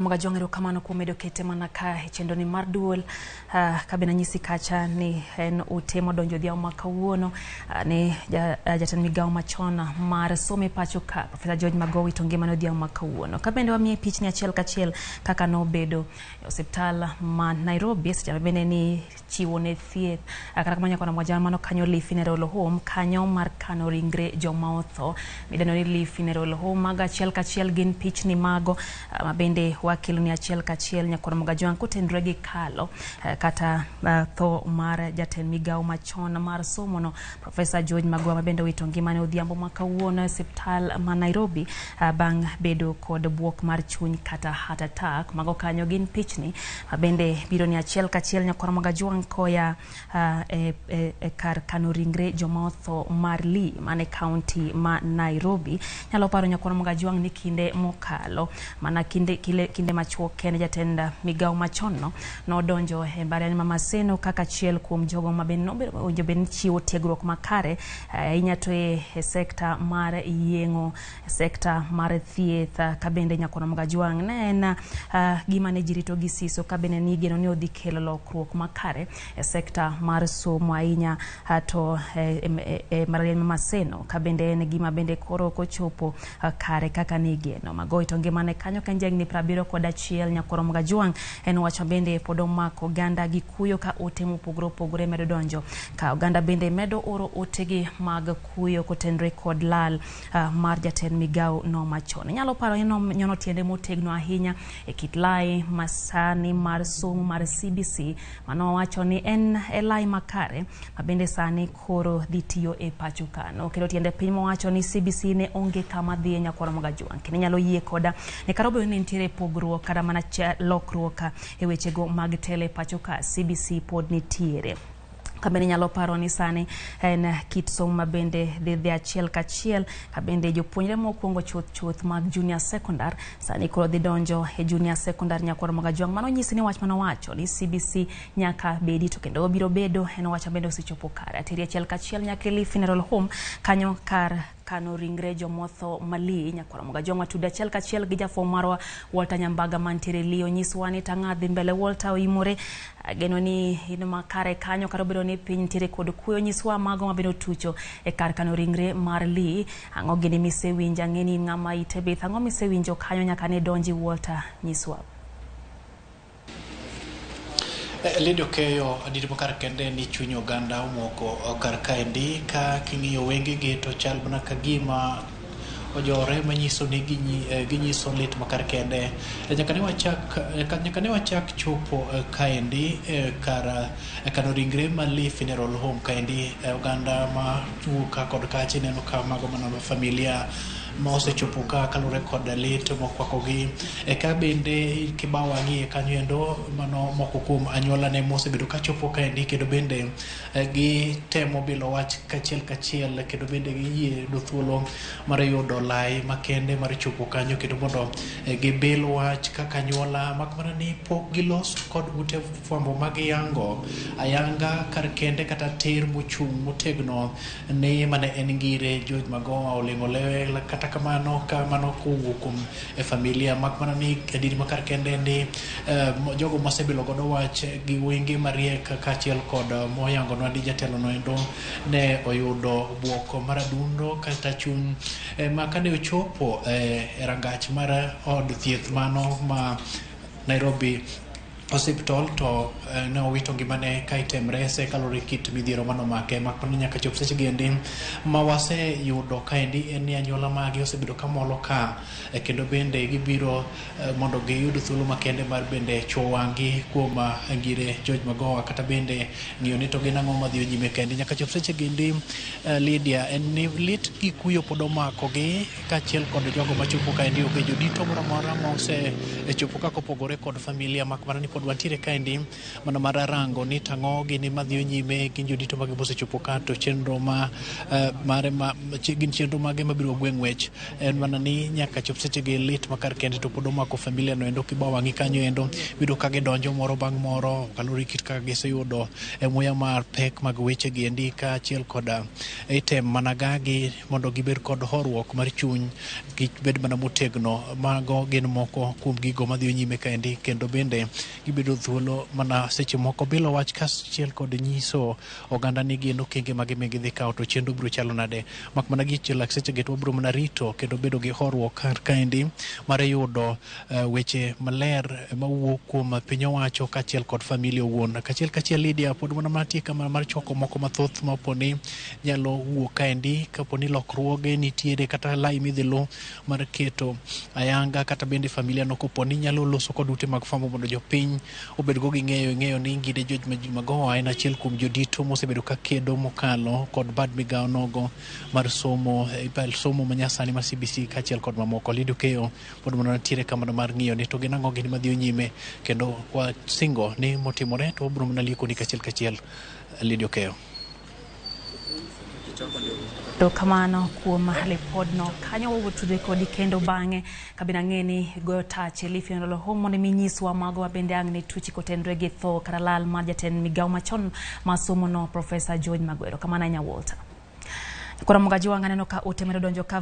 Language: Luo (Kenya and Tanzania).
Magajongero kamano kumedo kete manaka chendo ni marduol kabina nyisi kacha ni en utemo donjo dhia makawuono ni jatan migao machona mar some pacho ka Professor George Magowi to ngimano dhia makawuono kabende wamiye pichni achiel kachiel kaka no bedo hospital ma Nairobi seche bende ni chiwo ne thieth kata kamanya kona mwajana mano kanyo Lee Funeral Home kanyo mar kano ringre joma otho mideno ni Lee Funeral Home maga achiel kachiel gin pichni mago mabende wakilo ni achiel kachiel nyakona Magajwang kotendre gi kalo kata tho mar jaten migao machon mar somono Professor George Magowi mabende wito ngimane odhiambo makawuono hospital ma Nairobi bang bedo kod buok mar chuny kata heart attack mago kanyo gin pichni mabende biro ni achiel kachiel nyakona Magajwang koya kar kano ringre joma otho mar Lee mane county ma Nairobi nyalo paro nyakona Magajwang ni kinde mokalo mana kinde machuok kende jatenda migao machono no donjo e mbalariany ma Maseno kaka chiel kuom jogo mabenjo ben chiwo tiegruok makare inyato e sekta mar yengo sekta mar thieth kabende nyakona Magajwang ne en gima ne jirito gi siso kabende ni geno ni odhi kelo lokruok makare e sekta mar somo ahinya to mbalariany ma Maseno kabende en gima bende koro kochopo kare kaka ni geno Magowi to ngimane kanyo kanjeng ni prabiro kod achiel nyakona Magajwang en wacho bende pod omako oganda gi kuyo ka ote mopogore medo donjo ka oganda bende medo oro otegi mag kuyo kotendre kod lal mar jaten migao no machon nyalo paro ni nyono tiende motegno ahinya e kit lai masani mar somo mar CBC mano wacho ni en lai makare mabende sani koro dhitiyo e pacho kano kendo tiende piny mowacho ni CBC ne onge kama dhi nyakona Magajwang kendo nyalo yie koda ne karobe ni ntiere pogruok kada mana lokruok e wechego mag tele pacho ka CBC pod nitiere kabende nyalo paro ni sani en kit somo mabende dhe achiel kachiel kabende jopuonjre mokwongo chuth mag junior secondary sani koro dhi donjo e junior secondary nyakona Magajwang mano nyisi ni wach mano wacho ni CBC nyaka bedi to kendo biro bedo en wacho bende osechopo kare atiri achiel kachiel nyaka Lee Funeral Home kanyo kar kano ringre jomotho mali nyakona Magajwang matuda achiel kachiel gi jafo marwa Walter Nyambaga mantiere Lee onyiswa ni tangadhi mbele Walter oimore geno ni ino makare kanyo karo bedo ni piny ntiere kod kuyo nyiswa mago mabedo tucho e kar kano ringre mar Lee ango gini misewinja ngeni ngama ite bith ango misewinjo kanyo nyaka ne donji Walter nyiswa Lidio keyo adiri makar kende ni chuny oganda omoko kar kaendi ka king'iyo wenge gi to chal bana ka gima ojore manyiso ni ginyiso lit makar kende nyaka ne wachak chopo kaendi kar kano ringre ma Lee Funeral Home kaendi oganda ma wuka kod kachi neno ka mago mana familia ma osechopo ka kalure kod lit mokwakogi ka bende kibawangi kanyo endo mano moko kuom anyuola ne mosebedo ka chopo kaendi kendo bende gi temo bilo wach kachiel kendo bende giyie do thuolo mar yudo lai makende mar chopo kanyo kendo mondo gibil wach kaka anyuola makmana ni pok gilos kod ute fwambo mag yango ayanga kar kende kata ter mochung' motegno ni mane en ngire George Magowi olingo lewe kata kamano kuwuok e familia makmana ni adiri makar kende ni jogo mosebilo godo wach gi wenge mariek kachiel kod moyango nwa di jatelo no endo ne oyudo buoko mar adundo kata chuny makane ochopo e rangach mar od thieth mano ma Nairobi hospital to ne owito ngimane ka itemre se kalore kit midhiero mano make makmana nyaka chop seche giendi ma wase yudo kaendi en ni anyuola magi osebedo kamolo ka kendo bende gibiro mondo giyud thuolo makende mar bende chuo wangi kuom ngire George Magowi kata bende ng'iyo ni to gin ang'o madhi nyime kendi nyaka chop seche giendi Lydia en ni lit gi kuyo pod omakogi kachiel kod jogo machopo kaendi okejo dito moro amora ma osechopo kako pogore kod familia makmana ni kod wantiere kaendi mana mar rango ni tang'o gini madhiyo nyime gin jodito mage mosechopo ka to chenro gin chenro mage mabiro gweng'wech en mana ni nyaka chop seche gi lit makar kende to pod omako familia no endo kiba wang'i kanyo endo bido ka gidonjo moro bang' moro kalure kit kaka giseyudo muya mar pek mag weche gi endi ka achiel koda item mana gagi mondo gibed kod horuok mar chuny gibed mana motegno. Mago gin moko kuom gigo madhiyo nyime kaendi kendo bende gibedo thuolo mana seche moko bilo wach kaachiel kod nyiso oganda ni gin okenge mage gidhi kawo to chenro biro chalo nade. Mak mana gichielak seche gi to wabiro mana rito kendo bedo gi horuok kar kaendi mar yudo weche maler mawuok kuom piny owacho kaachiel kod familia owuon. Kachiel Lydia pod mana matie kama mar choko moko mathoth maponi nyalo wuok kaendi kaponi lokruoge nitiere kata lai midhi lu mar keto ayanga kata bende familia no koponi nyalo loso kod ute mag famo mondo jopiny obed go gi ng'eyo ni ngide George Magoha en achiel kuom jodito mosebedo ka kedo mokalo kod bad migawo nogo mar somo manyasani mar CBC kaachiel kod mamoko. Lydia Okeyo pod mana nitiere kama mar ng'iyo ni to gin ang'o gini madhiyo nyime kendo wasingo ni motimore to wabiro mana lieko ni kachiel. Lydia Okeyo. To kamano kuom lipodno kanyo wawuotudre kodi kendo bang'e kabina ng'eni goyo tach Lifi Ondolo Home mondo minyiswa mago mabende ang' ne tuchi kotendre gi tho kata lal mar jatend migawo machon mar somo no Profesa George Magwero. Kamano Anya Walter. Kora mugaji wanga neno ka otemero donjo ka